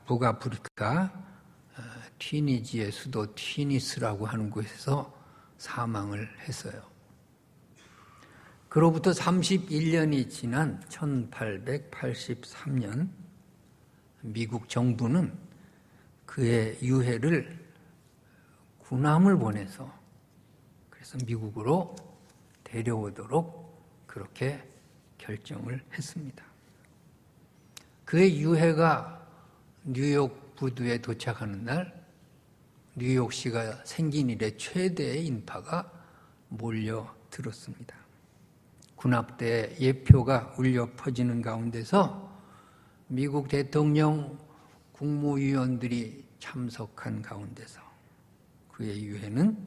북아프리카 튀니지의 수도 튀니스라고 하는 곳에서 사망을 했어요. 그로부터 31년이 지난 1883년 미국 정부는 그의 유해를 군함을 보내서 그래서 미국으로 데려오도록 그렇게 결정을 했습니다. 그의 유해가 뉴욕 부두에 도착하는 날 뉴욕시가 생긴 이래 최대의 인파가 몰려들었습니다. 군합대의 예표가 울려 퍼지는 가운데서 미국 대통령 국무위원들이 참석한 가운데서 그의 유해는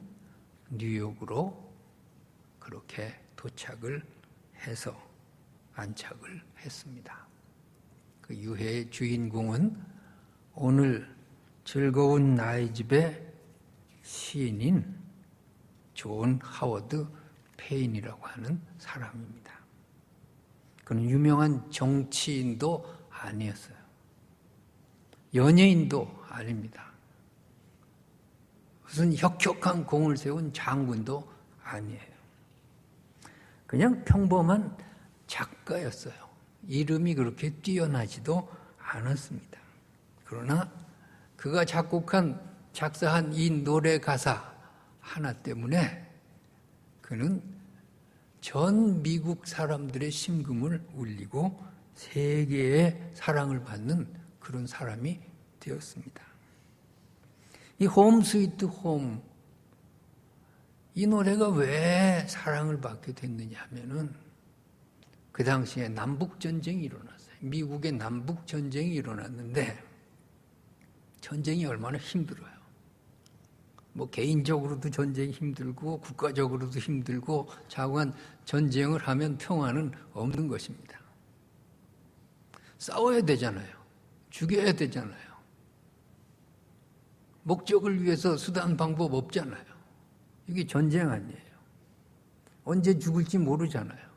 뉴욕으로 그렇게 도착을 해서 안착을 했습니다. 그 유해의 주인공은 오늘 즐거운 나의 집의 시인인 존 하워드 페인이라고 하는 사람입니다. 그는 유명한 정치인도 아니었어요. 연예인도 아닙니다. 무슨 혁혁한 공을 세운 장군도 아니에요. 그냥 평범한 작가였어요. 이름이 그렇게 뛰어나지도 않았습니다. 그러나 그가 작사한 이 노래 가사 하나 때문에 그는 전 미국 사람들의 심금을 울리고 세계의 사랑을 받는 그런 사람이 되었습니다. 이 홈 스위트 홈, 이 노래가 왜 사랑을 받게 됐느냐 하면은 그 당시에 남북전쟁이 일어났어요. 미국의 남북전쟁이 일어났는데 전쟁이 얼마나 힘들어요. 뭐 개인적으로도 전쟁이 힘들고 국가적으로도 힘들고 자관 전쟁을 하면 평화는 없는 것입니다. 싸워야 되잖아요. 죽여야 되잖아요. 목적을 위해서 수단 방법 없잖아요. 이게 전쟁 아니에요. 언제 죽을지 모르잖아요.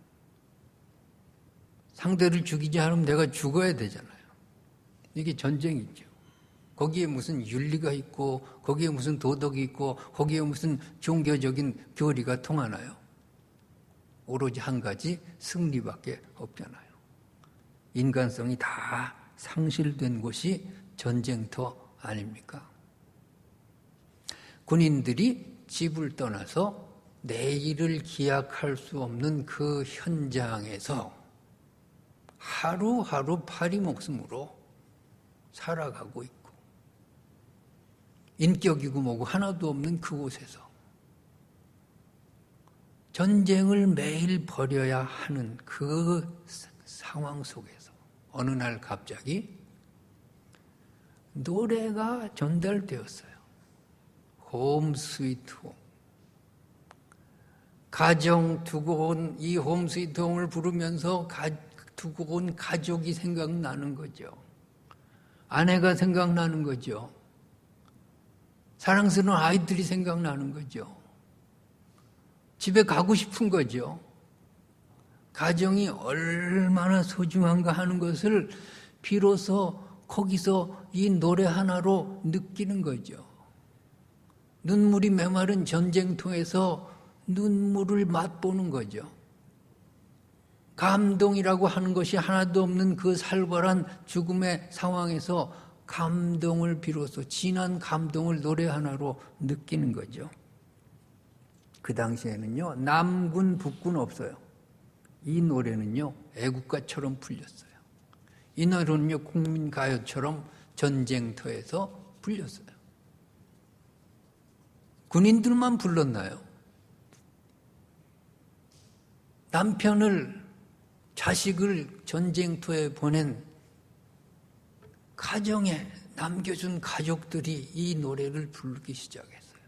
상대를 죽이지 않으면 내가 죽어야 되잖아요. 이게 전쟁이죠. 거기에 무슨 윤리가 있고 거기에 무슨 도덕이 있고 거기에 무슨 종교적인 교리가 통하나요? 오로지 한 가지 승리밖에 없잖아요. 인간성이 다 상실된 곳이 전쟁터 아닙니까? 군인들이 집을 떠나서 내일을 기약할 수 없는 그 현장에서 하루하루 파리목숨으로 살아가고 있고 인격이고 뭐고 하나도 없는 그곳에서 전쟁을 매일 벌여야 하는 그 상황 속에서 어느 날 갑자기 노래가 전달되었어요. 홈 스위트 홈. 가정 두고 온 이 홈 스위트 홈을 부르면서 두고 온 가족이 생각나는 거죠. 아내가 생각나는 거죠. 사랑스러운 아이들이 생각나는 거죠. 집에 가고 싶은 거죠. 가정이 얼마나 소중한가 하는 것을 비로소 거기서 이 노래 하나로 느끼는 거죠. 눈물이 메마른 전쟁통에서 눈물을 맛보는 거죠. 감동이라고 하는 것이 하나도 없는 그 살벌한 죽음의 상황에서 감동을 비로소 진한 감동을 노래 하나로 느끼는 거죠. 그 당시에는요, 남군 북군 없어요. 이 노래는요, 애국가처럼 불렸어요. 이 노래는요, 국민가요처럼 전쟁터에서 불렸어요. 군인들만 불렀나요? 남편을, 자식을 전쟁터에 보낸 가정에 남겨준 가족들이 이 노래를 부르기 시작했어요.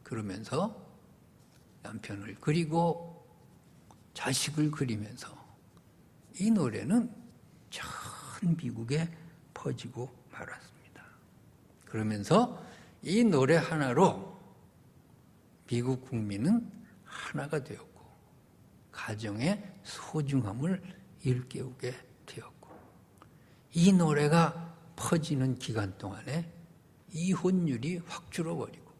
그러면서 남편을 그리고 자식을 그리면서 이 노래는 전 미국에 퍼지고 말았습니다. 그러면서 이 노래 하나로 미국 국민은 하나가 되었고 가정의 소중함을 일깨우게 되었고 이 노래가 퍼지는 기간 동안에 이혼율이 확 줄어버리고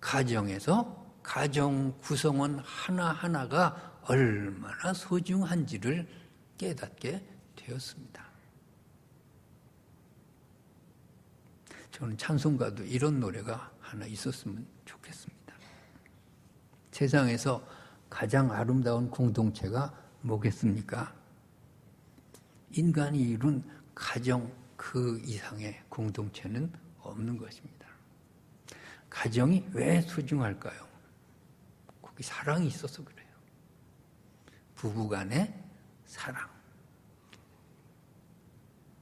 가정에서 가정 구성원 하나하나가 얼마나 소중한지를 깨닫게 되었습니다. 저는 찬송가도 이런 노래가 하나 있었으면 좋겠습니다. 세상에서 가장 아름다운 공동체가 뭐겠습니까? 인간이 이룬 가정 그 이상의 공동체는 없는 것입니다. 가정이 왜 소중할까요? 거기 사랑이 있어서 그래요. 부부간의 사랑.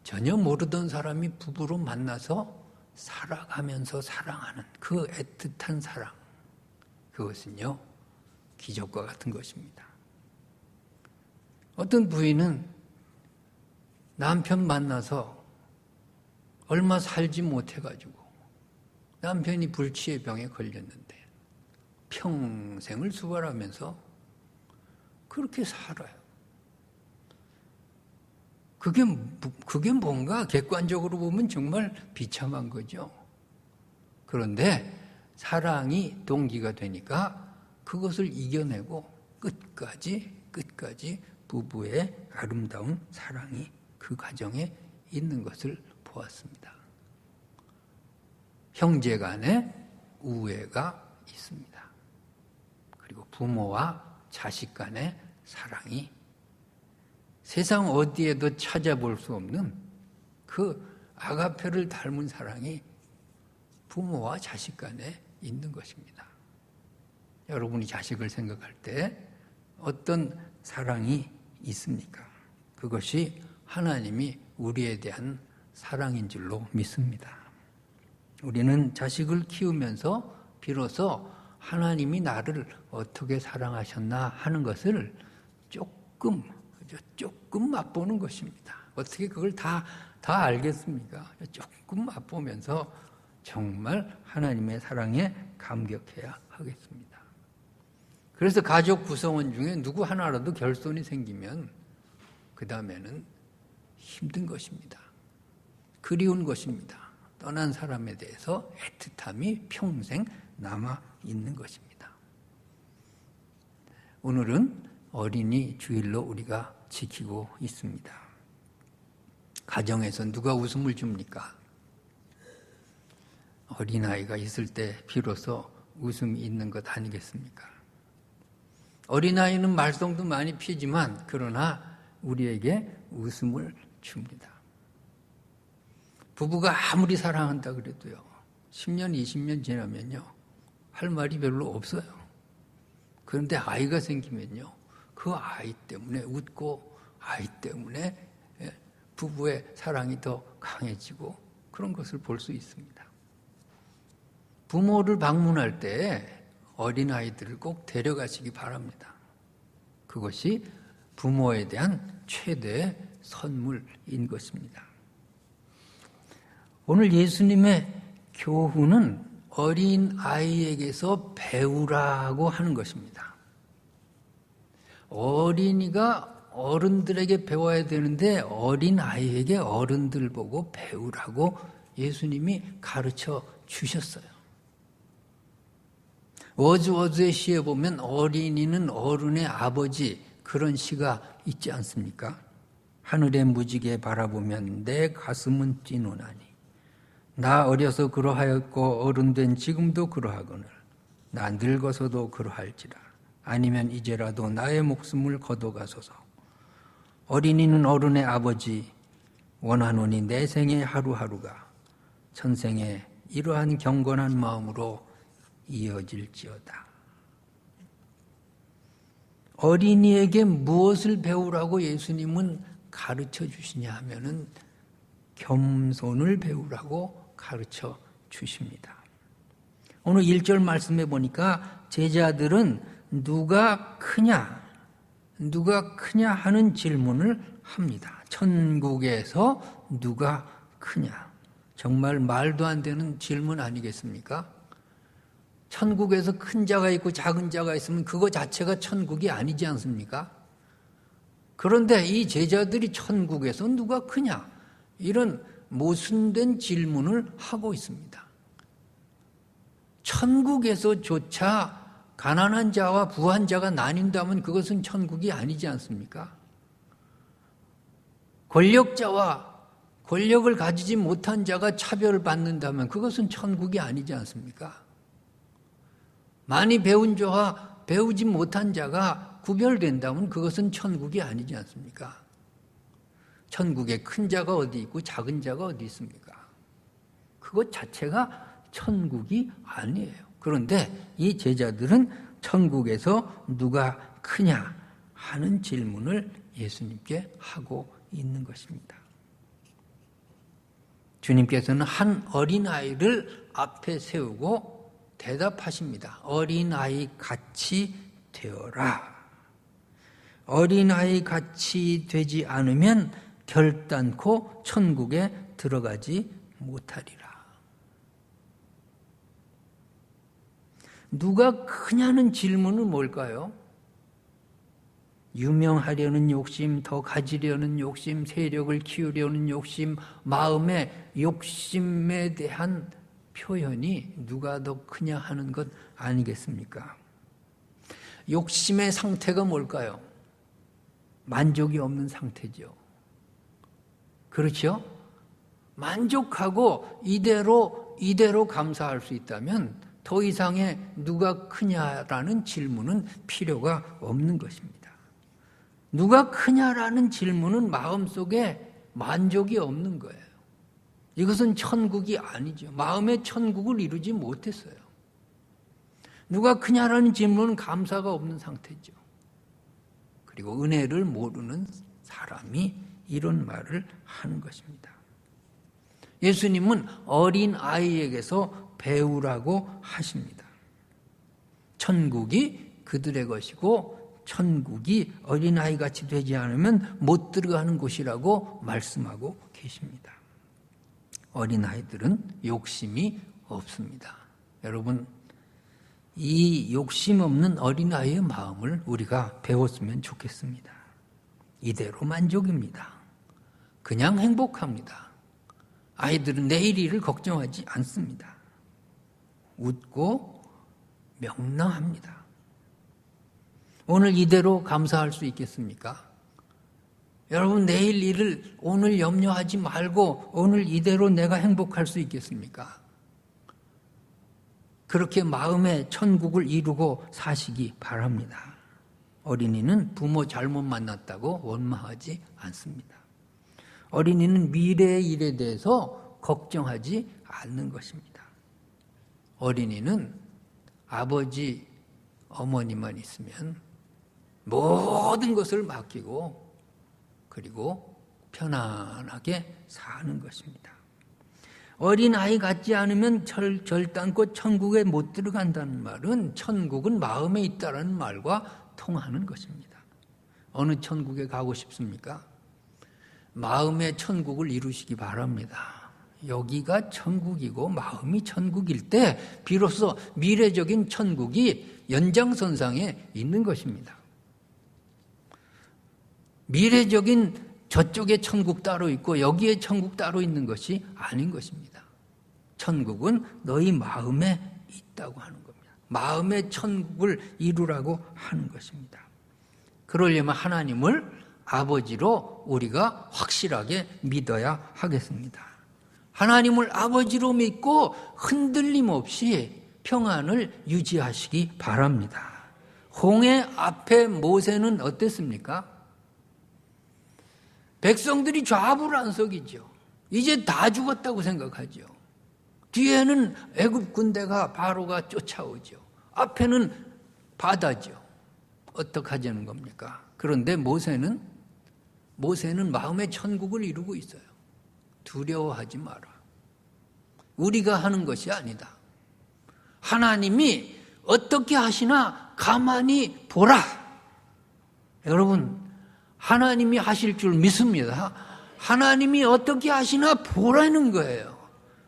전혀 모르던 사람이 부부로 만나서 살아가면서 사랑하는 그 애틋한 사랑. 그것은요, 기적과 같은 것입니다. 어떤 부인은 남편 만나서 얼마 살지 못해가지고 남편이 불치의 병에 걸렸는데 평생을 수발하면서 그렇게 살아요. 그게 뭔가 객관적으로 보면 정말 비참한 거죠. 그런데 사랑이 동기가 되니까 그것을 이겨내고 끝까지 부부의 아름다운 사랑이 그 가정에 있는 것을 보았습니다. 형제 간에 우애가 있습니다. 그리고 부모와 자식 간의 사랑이 세상 어디에도 찾아볼 수 없는 그 아가페를 닮은 사랑이 부모와 자식 간에 있는 것입니다. 여러분이 자식을 생각할 때 어떤 사랑이 있습니까? 그것이 하나님이 우리에 대한 사랑인 줄로 믿습니다. 우리는 자식을 키우면서 비로소 하나님이 나를 어떻게 사랑하셨나 하는 것을 조금 맛보는 것입니다. 어떻게 그걸 다 알겠습니까? 조금 맛보면서 정말 하나님의 사랑에 감격해야 하겠습니다. 그래서 가족 구성원 중에 누구 하나라도 결손이 생기면 그 다음에는 힘든 것입니다. 그리운 것입니다. 떠난 사람에 대해서 애틋함이 평생 남아 있는 것입니다. 오늘은 어린이 주일로 우리가 지키고 있습니다. 가정에서 누가 웃음을 줍니까? 어린아이가 있을 때 비로소 웃음이 있는 것 아니겠습니까? 어린아이는 말썽도 많이 피지만 그러나 우리에게 웃음을 줍니다. 부부가 아무리 사랑한다 그래도요, 10년, 20년 지나면요, 할 말이 별로 없어요. 그런데 아이가 생기면요, 그 아이 때문에 웃고 아이 때문에 부부의 사랑이 더 강해지고 그런 것을 볼 수 있습니다. 부모를 방문할 때 어린아이들을 꼭 데려가시기 바랍니다. 그것이 부모에 대한 최대의 선물인 것입니다. 오늘 예수님의 교훈은 어린 아이에게서 배우라고 하는 것입니다. 어린이가 어른들에게 배워야 되는데 어린 아이에게 어른들 보고 배우라고 예수님이 가르쳐 주셨어요. 워즈워즈의 시에 보면 어린이는 어른의 아버지, 그런 시가 있지 않습니까? 하늘의 무지개 바라보면 내 가슴은 뛰노나니 나 어려서 그러하였고 어른된 지금도 그러하거늘 나 늙어서도 그러할지라 아니면 이제라도 나의 목숨을 거둬가소서. 어린이는 어른의 아버지, 원하노니 내 생의 하루하루가 천생에 이러한 경건한 마음으로 이어질지어다. 어린이에게 무엇을 배우라고 예수님은 가르쳐 주시냐 하면은 겸손을 배우라고 가르쳐 주십니다. 오늘 1절 말씀해 보니까 제자들은 누가 크냐 하는 질문을 합니다. 천국에서 누가 크냐? 정말 말도 안 되는 질문 아니겠습니까? 천국에서 큰 자가 있고 작은 자가 있으면 그거 자체가 천국이 아니지 않습니까? 그런데 이 제자들이 천국에서 누가 크냐? 이런 모순된 질문을 하고 있습니다. 천국에서조차 가난한 자와 부한 자가 나뉜다면 그것은 천국이 아니지 않습니까? 권력자와 권력을 가지지 못한 자가 차별받는다면 그것은 천국이 아니지 않습니까? 많이 배운 자와 배우지 못한 자가 구별된다면 그것은 천국이 아니지 않습니까? 천국에 큰 자가 어디 있고 작은 자가 어디 있습니까? 그것 자체가 천국이 아니에요. 그런데 이 제자들은 천국에서 누가 크냐 하는 질문을 예수님께 하고 있는 것입니다. 주님께서는 한 어린아이를 앞에 세우고 대답하십니다. 어린아이 같이 되어라. 어린아이 같이 되지 않으면 결단코 천국에 들어가지 못하리라. 누가 크냐는 질문은 뭘까요? 유명하려는 욕심, 더 가지려는 욕심, 세력을 키우려는 욕심, 마음의 욕심에 대한 표현이 누가 더 크냐 하는 것 아니겠습니까? 욕심의 상태가 뭘까요? 만족이 없는 상태죠. 그렇죠? 만족하고 이대로 감사할 수 있다면 더 이상의 누가 크냐라는 질문은 필요가 없는 것입니다. 누가 크냐라는 질문은 마음속에 만족이 없는 거예요. 이것은 천국이 아니죠. 마음의 천국을 이루지 못했어요. 누가 크냐라는 질문은 감사가 없는 상태죠. 그리고 은혜를 모르는 사람이 이런 말을 하는 것입니다. 예수님은 어린아이에게서 배우라고 하십니다. 천국이 그들의 것이고 천국이 어린아이같이 되지 않으면 못 들어가는 곳이라고 말씀하고 계십니다. 어린아이들은 욕심이 없습니다. 여러분, 이 욕심 없는 어린아이의 마음을 우리가 배웠으면 좋겠습니다. 이대로 만족입니다. 그냥 행복합니다. 아이들은 내일 일을 걱정하지 않습니다. 웃고 명랑합니다. 오늘 이대로 감사할 수 있겠습니까? 여러분, 내일 일을 오늘 염려하지 말고 오늘 이대로 내가 행복할 수 있겠습니까? 그렇게 마음의 천국을 이루고 사시기 바랍니다. 어린이는 부모 잘못 만났다고 원망하지 않습니다. 어린이는 미래의 일에 대해서 걱정하지 않는 것입니다. 어린이는 아버지, 어머니만 있으면 모든 것을 맡기고 그리고 편안하게 사는 것입니다. 어린아이 같지 않으면 절단코 천국에 못 들어간다는 말은 천국은 마음에 있다는 말과 통하는 것입니다. 어느 천국에 가고 싶습니까? 마음의 천국을 이루시기 바랍니다. 여기가 천국이고 마음이 천국일 때 비로소 미래적인 천국이 연장선상에 있는 것입니다. 미래적인 저쪽에 천국 따로 있고 여기에 천국 따로 있는 것이 아닌 것입니다. 천국은 너희 마음에 있다고 하는 겁니다. 마음의 천국을 이루라고 하는 것입니다. 그러려면 하나님을 아버지로 우리가 확실하게 믿어야 하겠습니다. 하나님을 아버지로 믿고 흔들림 없이 평안을 유지하시기 바랍니다. 홍해 앞에 모세는 어땠습니까? 백성들이 좌불안석이죠. 이제 다 죽었다고 생각하죠. 뒤에는 애굽 군대가 바로가 쫓아오죠. 앞에는 바다죠. 어떡하자는 겁니까? 그런데 모세는 마음의 천국을 이루고 있어요. 두려워하지 마라. 우리가 하는 것이 아니다. 하나님이 어떻게 하시나 가만히 보라. 여러분, 하나님이 하실 줄 믿습니다. 하나님이 어떻게 하시나 보라는 거예요.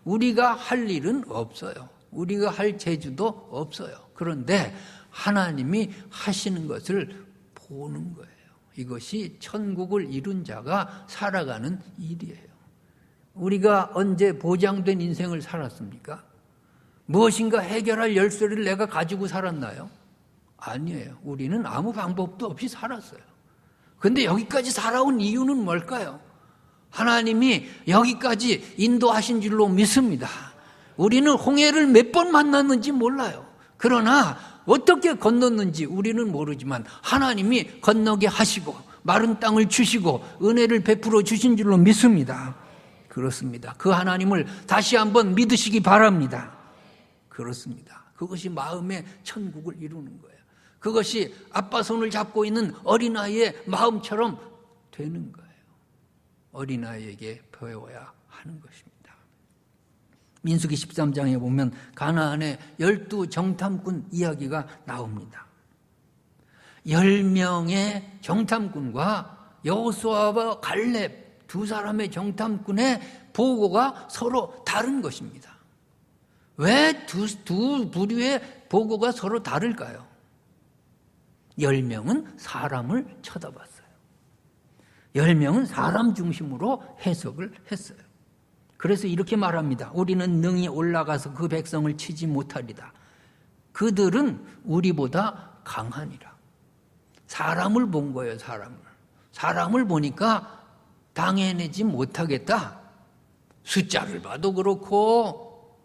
우리가 할 일은 없어요. 우리가 할 재주도 없어요. 그런데 하나님이 하시는 것을 보는 거예요. 이것이 천국을 이룬 자가 살아가는 일이에요. 우리가 언제 보장된 인생을 살았습니까? 무엇인가 해결할 열쇠를 내가 가지고 살았나요? 아니에요. 우리는 아무 방법도 없이 살았어요. 그런데 여기까지 살아온 이유는 뭘까요? 하나님이 여기까지 인도하신 줄로 믿습니다. 우리는 홍해를 몇 번 만났는지 몰라요. 그러나 어떻게 건넜는지 우리는 모르지만 하나님이 건너게 하시고 마른 땅을 주시고 은혜를 베풀어 주신 줄로 믿습니다. 그렇습니다. 그 하나님을 다시 한번 믿으시기 바랍니다. 그렇습니다. 그것이 마음의 천국을 이루는 거예요. 그것이 아빠 손을 잡고 있는 어린아이의 마음처럼 되는 거예요. 어린아이에게 배워야 하는 것입니다. 민수기 13장에 보면 가나안의 12 정탐꾼 이야기가 나옵니다. 10명의 정탐꾼과 여호수아와 갈렙 두 사람의 정탐꾼의 보고가 서로 다른 것입니다. 왜 두 부류의 보고가 서로 다를까요? 10명은 사람을 쳐다봤어요. 10명은 사람 중심으로 해석을 했어요. 그래서 이렇게 말합니다. 우리는 능히 올라가서 그 백성을 치지 못하리다. 그들은 우리보다 강하니라. 사람을 본 거예요, 사람을. 사람을 보니까 당해내지 못하겠다. 숫자를 봐도 그렇고,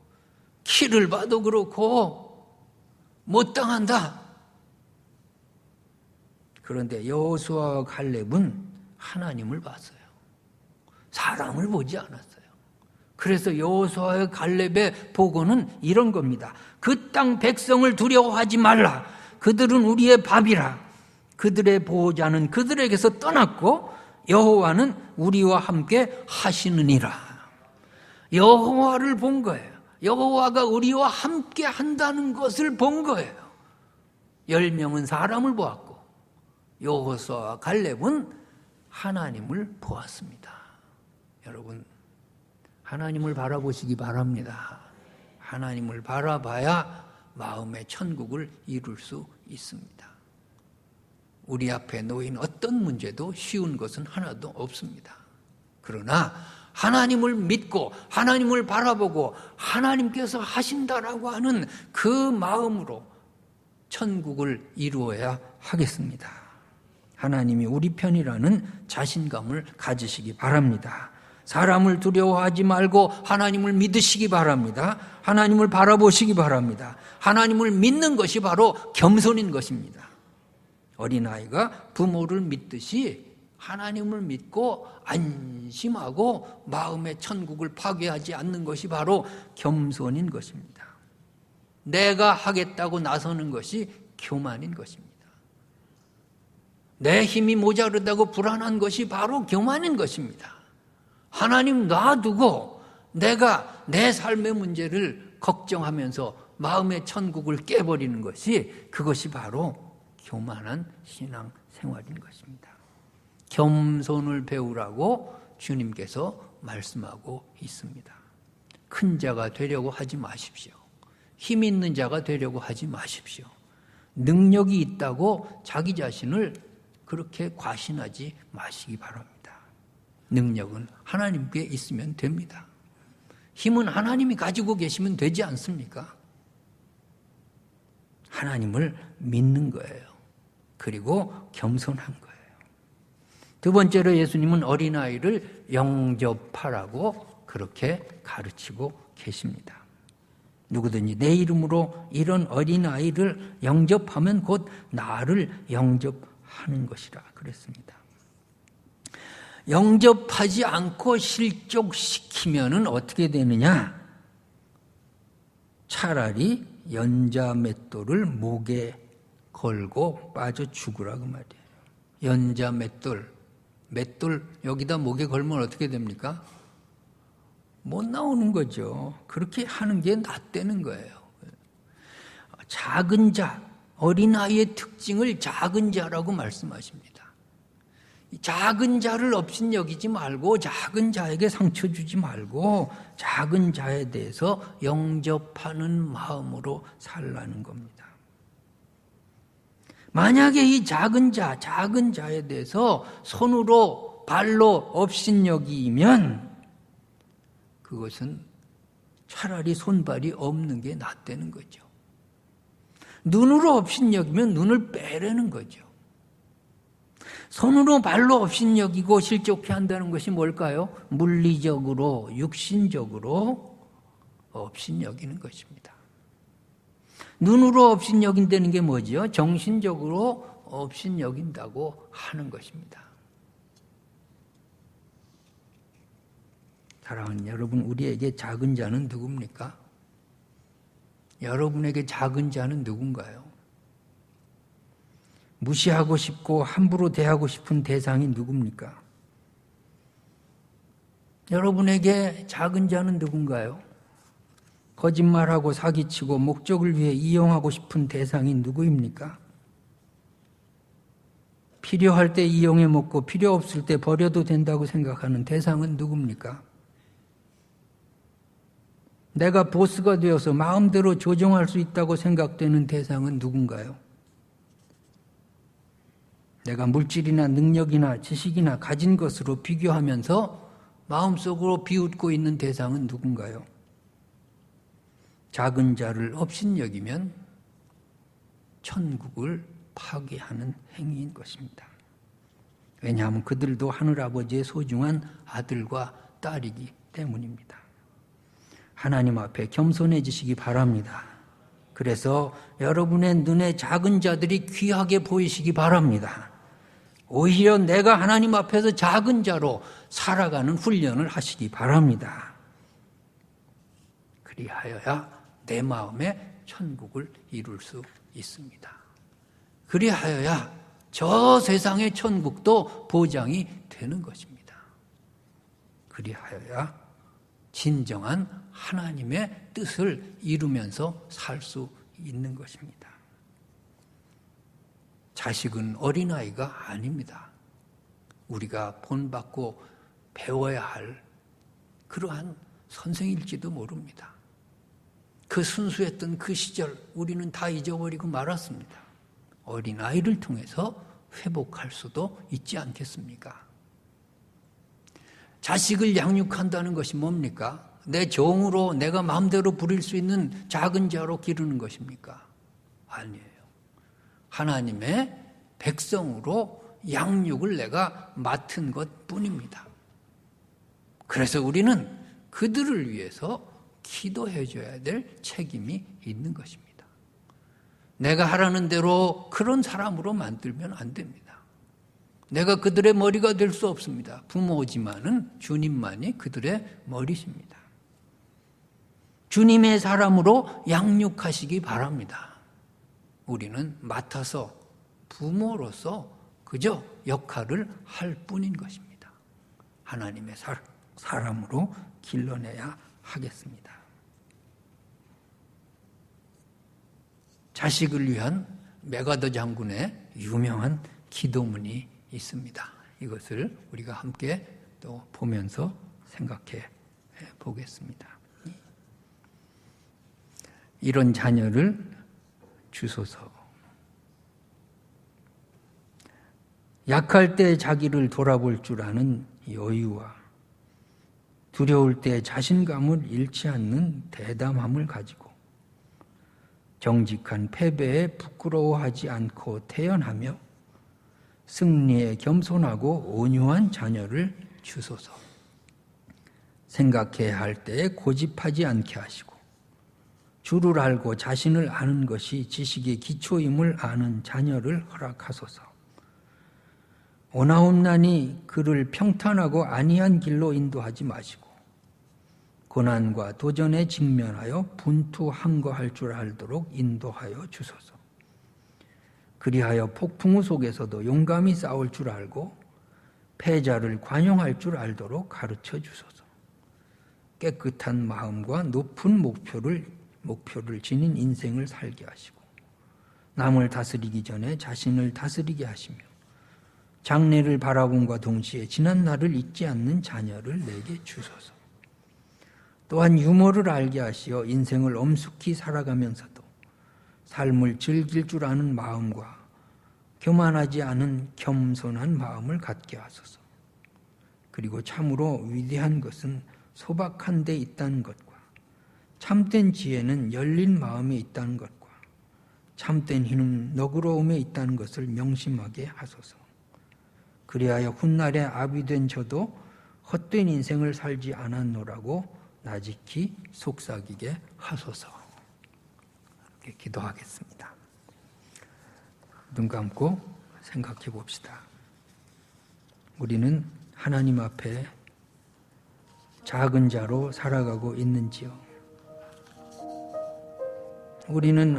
키를 봐도 그렇고, 못 당한다. 그런데 여호수아와 갈렙은 하나님을 봤어요. 사람을 보지 않았어요. 그래서 여호수아와 갈렙의 보고는 이런 겁니다. 그 땅 백성을 두려워하지 말라. 그들은 우리의 밥이라. 그들의 보호자는 그들에게서 떠났고 여호와는 우리와 함께 하시느니라. 여호와를 본 거예요. 여호와가 우리와 함께 한다는 것을 본 거예요. 10명은 사람을 보았고 여호수아와 갈렙은 하나님을 보았습니다. 여러분, 하나님을 바라보시기 바랍니다. 하나님을 바라봐야 마음의 천국을 이룰 수 있습니다. 우리 앞에 놓인 어떤 문제도 쉬운 것은 하나도 없습니다. 그러나 하나님을 믿고 하나님을 바라보고 하나님께서 하신다라고 하는 그 마음으로 천국을 이루어야 하겠습니다. 하나님이 우리 편이라는 자신감을 가지시기 바랍니다. 사람을 두려워하지 말고 하나님을 믿으시기 바랍니다. 하나님을 바라보시기 바랍니다. 하나님을 믿는 것이 바로 겸손인 것입니다. 어린아이가 부모를 믿듯이 하나님을 믿고 안심하고 마음의 천국을 파괴하지 않는 것이 바로 겸손인 것입니다. 내가 하겠다고 나서는 것이 교만인 것입니다. 내 힘이 모자르다고 불안한 것이 바로 교만인 것입니다. 하나님 놔두고 내가 내 삶의 문제를 걱정하면서 마음의 천국을 깨버리는 것이 그것이 바로 교만한 신앙 생활인 것입니다. 겸손을 배우라고 주님께서 말씀하고 있습니다. 큰 자가 되려고 하지 마십시오. 힘 있는 자가 되려고 하지 마십시오. 능력이 있다고 자기 자신을 그렇게 과신하지 마시기 바랍니다. 능력은 하나님께 있으면 됩니다. 힘은 하나님이 가지고 계시면 되지 않습니까? 하나님을 믿는 거예요. 그리고 겸손한 거예요. 두 번째로 예수님은 어린아이를 영접하라고 그렇게 가르치고 계십니다. 누구든지 내 이름으로 이런 어린아이를 영접하면 곧 나를 영접하는 것이라 그랬습니다. 영접하지 않고 실족시키면은 어떻게 되느냐? 차라리 연자맷돌을 목에 걸고 빠져 죽으라 그 말이에요. 연자맷돌, 맷돌 여기다 목에 걸면 어떻게 됩니까? 못 나오는 거죠. 그렇게 하는 게 낫다는 거예요. 작은 자, 어린아이의 특징을 작은 자라고 말씀하십니다. 작은 자를 업신여기지 말고 작은 자에게 상처 주지 말고 작은 자에 대해서 영접하는 마음으로 살라는 겁니다. 만약에 이 작은 자에 대해서 손으로 발로 업신여기면 그것은 차라리 손발이 없는 게 낫다는 거죠. 눈으로 업신여기면 눈을 빼라는 거죠. 손으로 발로 업신여기고 실족해 한다는 것이 뭘까요? 물리적으로, 육신적으로 업신여기는 것입니다. 눈으로 업신여긴다는 게 뭐죠? 정신적으로 업신여긴다고 하는 것입니다. 사랑하는 여러분, 우리에게 작은 자는 누굽니까? 여러분에게 작은 자는 누군가요? 무시하고 싶고 함부로 대하고 싶은 대상이 누굽니까? 여러분에게 작은 자는 누군가요? 거짓말하고 사기치고 목적을 위해 이용하고 싶은 대상이 누구입니까? 필요할 때 이용해 먹고 필요 없을 때 버려도 된다고 생각하는 대상은 누굽니까? 내가 보스가 되어서 마음대로 조종할 수 있다고 생각되는 대상은 누군가요? 내가 물질이나 능력이나 지식이나 가진 것으로 비교하면서 마음속으로 비웃고 있는 대상은 누군가요? 작은 자를 업신여기면 천국을 파괴하는 행위인 것입니다. 왜냐하면 그들도 하늘아버지의 소중한 아들과 딸이기 때문입니다. 하나님 앞에 겸손해지시기 바랍니다. 그래서 여러분의 눈에 작은 자들이 귀하게 보이시기 바랍니다. 오히려 내가 하나님 앞에서 작은 자로 살아가는 훈련을 하시기 바랍니다. 그리하여야 내 마음에 천국을 이룰 수 있습니다. 그리하여야 저 세상의 천국도 보장이 되는 것입니다. 그리하여야 진정한 하나님의 뜻을 이루면서 살 수 있는 것입니다. 자식은 어린아이가 아닙니다. 우리가 본받고 배워야 할 그러한 선생일지도 모릅니다. 그 순수했던 그 시절 우리는 다 잊어버리고 말았습니다. 어린아이를 통해서 회복할 수도 있지 않겠습니까? 자식을 양육한다는 것이 뭡니까? 내 종으로 내가 마음대로 부릴 수 있는 작은 자로 기르는 것입니까? 아니에요. 하나님의 백성으로 양육을 내가 맡은 것뿐입니다. 그래서 우리는 그들을 위해서 기도해 줘야 될 책임이 있는 것입니다. 내가 하라는 대로 그런 사람으로 만들면 안 됩니다. 내가 그들의 머리가 될 수 없습니다. 부모지만은 주님만이 그들의 머리십니다. 주님의 사람으로 양육하시기 바랍니다. 우리는 맡아서 부모로서 그저 역할을 할 뿐인 것입니다. 하나님의 사람으로 길러내야 하겠습니다. 자식을 위한 메가더 장군의 유명한 기도문이 있습니다. 이것을 우리가 함께 또 보면서 생각해 보겠습니다. 이런 자녀를 주소서. 약할 때 자기를 돌아볼 줄 아는 여유와 두려울 때 자신감을 잃지 않는 대담함을 가지고 정직한 패배에 부끄러워하지 않고 태연하며 승리에 겸손하고 온유한 자녀를 주소서. 생각해야 할 때에 고집하지 않게 하시고 주를 알고 자신을 아는 것이 지식의 기초임을 아는 자녀를 허락하소서. 오나옵나니 그를 평탄하고 안이한 길로 인도하지 마시고 고난과 도전에 직면하여 분투항거할 줄 알도록 인도하여 주소서. 그리하여 폭풍우 속에서도 용감히 싸울 줄 알고 패자를 관용할 줄 알도록 가르쳐 주소서. 깨끗한 마음과 높은 목표를 지닌 인생을 살게 하시고 남을 다스리기 전에 자신을 다스리게 하시며 장래를 바라봄과 동시에 지난 날을 잊지 않는 자녀를 내게 주소서. 또한 유머를 알게 하시어 인생을 엄숙히 살아가면서도 삶을 즐길 줄 아는 마음과 교만하지 않은 겸손한 마음을 갖게 하소서. 그리고 참으로 위대한 것은 소박한 데 있다는 것과 참된 지혜는 열린 마음에 있다는 것과 참된 힘은 너그러움에 있다는 것을 명심하게 하소서. 그리하여 훗날에 아비된 저도 헛된 인생을 살지 않았노라고 나직히 속삭이게 하소서. 이렇게 기도하겠습니다. 눈 감고 생각해 봅시다. 우리는 하나님 앞에 작은 자로 살아가고 있는지요? 우리는